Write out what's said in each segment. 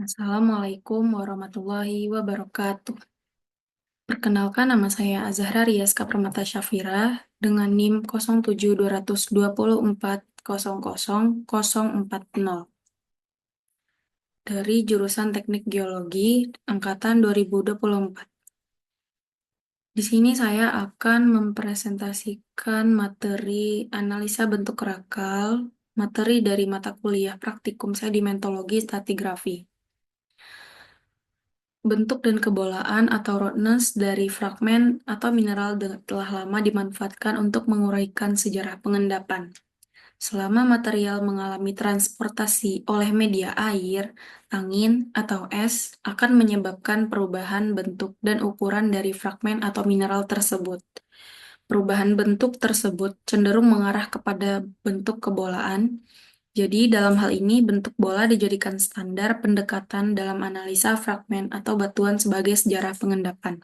Assalamualaikum warahmatullahi wabarakatuh. Perkenalkan nama saya Azahra Riaska Permata Syafira dengan NIM 072240400040 dari jurusan Teknik Geologi angkatan 2024. Di sini saya akan mempresentasikan materi analisa bentuk rakal, materi dari mata kuliah praktikum sedimentologi stratigrafi. Bentuk dan kebolaan atau roughness dari fragmen atau mineral telah lama dimanfaatkan untuk menguraikan sejarah pengendapan. Selama material mengalami transportasi oleh media air, angin, atau es, akan menyebabkan perubahan bentuk dan ukuran dari fragmen atau mineral tersebut. Perubahan bentuk tersebut cenderung mengarah kepada bentuk kebolaan. Jadi, dalam hal ini, bentuk bola dijadikan standar pendekatan dalam analisa fragmen atau batuan sebagai sejarah pengendapan.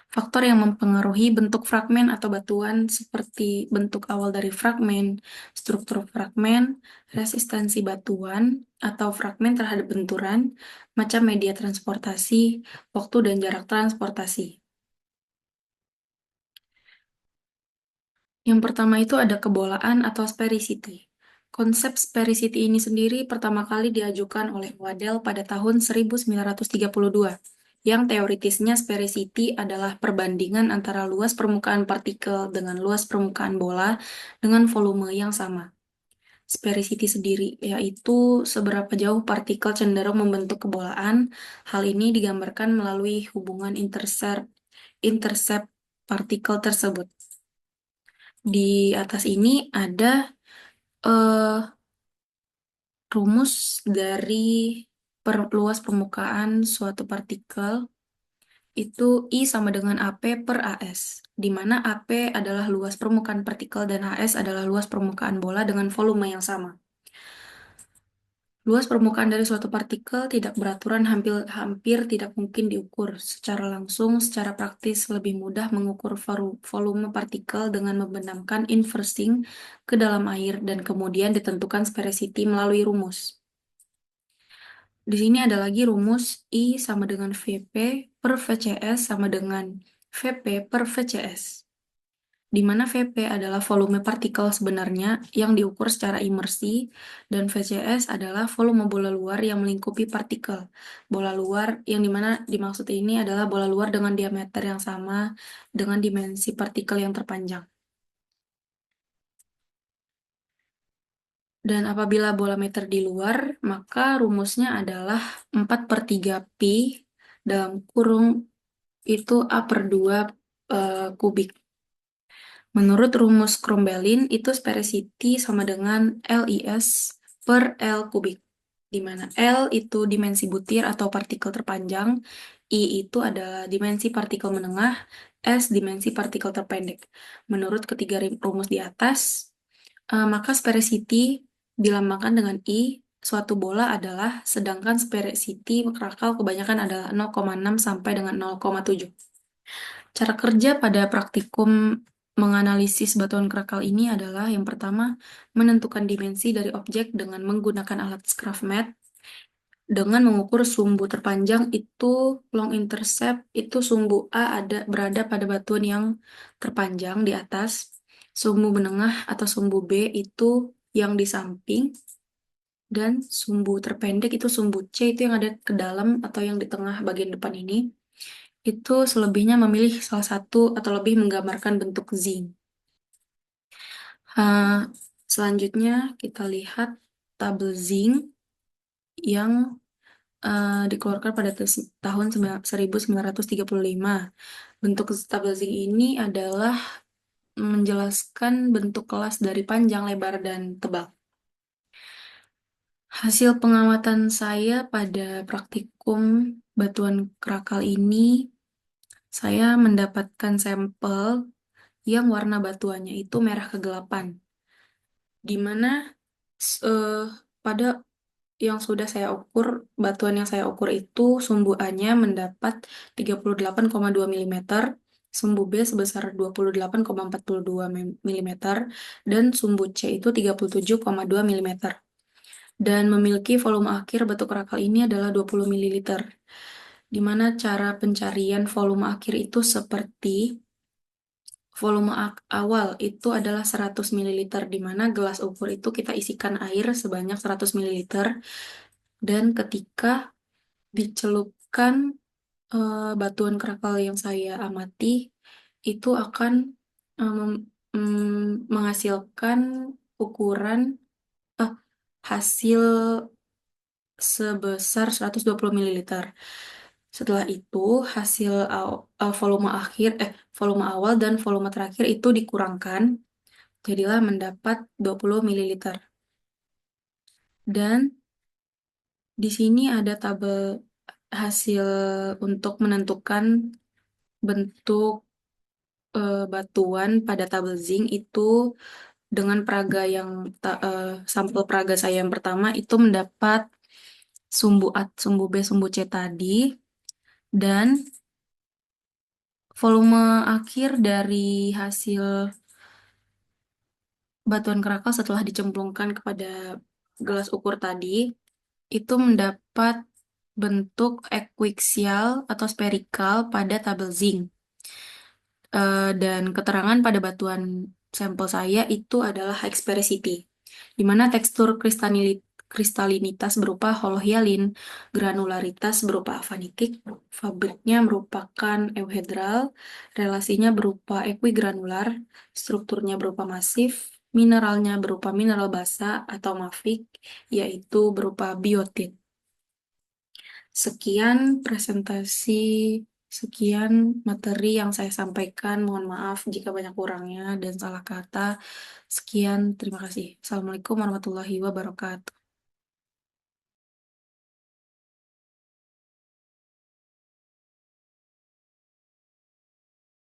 Faktor yang mempengaruhi bentuk fragmen atau batuan seperti bentuk awal dari fragmen, struktur fragmen, resistensi batuan atau fragmen terhadap benturan, macam media transportasi, waktu dan jarak transportasi. Yang pertama itu ada kebolaan atau sphericity. Konsep sphericity ini sendiri pertama kali diajukan oleh Waddell pada tahun 1932, yang teoritisnya sphericity adalah perbandingan antara luas permukaan partikel dengan luas permukaan bola dengan volume yang sama. Sphericity sendiri yaitu seberapa jauh partikel cenderung membentuk kebolaan. Hal ini digambarkan melalui hubungan intercept partikel tersebut. Di atas ini ada eh, rumus dari luas permukaan suatu partikel, itu I sama dengan AP per AS, di mana AP adalah luas permukaan partikel dan AS adalah luas permukaan bola dengan volume yang sama. Luas permukaan dari suatu partikel tidak beraturan hampir tidak mungkin diukur secara langsung. Secara praktis lebih mudah mengukur volume partikel dengan membenamkan inversing ke dalam air dan kemudian ditentukan sphericity melalui rumus. Di sini ada lagi rumus I sama dengan VP per VCS sama dengan VP per VCS, di mana VP adalah volume partikel sebenarnya yang diukur secara imersi, dan VCS adalah volume bola luar yang melingkupi partikel. Bola luar yang dimana dimaksud ini adalah bola luar dengan diameter yang sama dengan dimensi partikel yang terpanjang. Dan apabila bola meter di luar, maka rumusnya adalah 4 per 3 pi dalam kurung itu A per 2 kubik. Menurut rumus Crommelin, itu sphericity sama dengan LIS per L kubik, di mana L itu dimensi butir atau partikel terpanjang, I itu adalah dimensi partikel menengah, S dimensi partikel terpendek. Menurut ketiga rumus di atas, maka sphericity dilambangkan dengan I, suatu bola adalah, sedangkan sphericity krakal kebanyakan adalah 0,6 sampai dengan 0,7. Cara kerja pada praktikum menganalisis batuan krakal ini adalah yang pertama, menentukan dimensi dari objek dengan menggunakan alat Scraft-Math dengan mengukur sumbu terpanjang itu long intercept, itu sumbu A berada pada batuan yang terpanjang di atas, sumbu menengah atau sumbu B itu yang di samping, dan sumbu terpendek itu sumbu C itu yang ada ke dalam atau yang di tengah bagian depan ini. Itu selebihnya memilih salah satu atau lebih menggambarkan bentuk zinc. Selanjutnya kita lihat tabel zinc yang dikeluarkan pada tahun 1935. Bentuk tabel zinc ini adalah menjelaskan bentuk kelas dari panjang, lebar, dan tebal. Hasil pengamatan saya pada praktikum batuan krakal ini, saya mendapatkan sampel yang warna batuannya itu merah kegelapan, di mana S- eh, pada yang sudah saya ukur, batuan yang saya ukur itu sumbu A-nya mendapat 38,2 mm, sumbu B sebesar 28,42 mm, dan sumbu C itu 37,2 mm. Dan memiliki volume akhir batu kerakal ini adalah 20 ml. Di mana cara pencarian volume akhir itu seperti volume awal itu adalah 100 ml, di mana gelas ukur itu kita isikan air sebanyak 100 ml, dan ketika dicelupkan batuan kerakal yang saya amati, itu akan menghasilkan ukuran eh, hasil sebesar 120 ml. Setelah itu, hasil volume akhir, volume awal dan volume terakhir itu dikurangkan, jadilah mendapat 20 ml. Dan di sini ada tabel hasil untuk menentukan bentuk batuan pada tabel zinc itu dengan peraga yang sampel peraga saya yang pertama itu mendapat sumbu A, sumbu B, sumbu C tadi, dan volume akhir dari hasil batuan kerakal setelah dicemplungkan kepada gelas ukur tadi itu mendapat bentuk ekuiksial atau spherical pada tabel zinc. Dan keterangan pada batuan sampel saya itu adalah high sphericity, di mana tekstur kristalinitas berupa holohyalin, granularitas berupa avanitik, fabriknya merupakan euhedral, relasinya berupa equigranular, strukturnya berupa masif, mineralnya berupa mineral basa atau mafik, yaitu berupa biotit. Sekian presentasi, sekian materi yang saya sampaikan. Mohon maaf jika banyak kurangnya dan salah kata. Sekian, terima kasih. Assalamualaikum warahmatullahi wabarakatuh.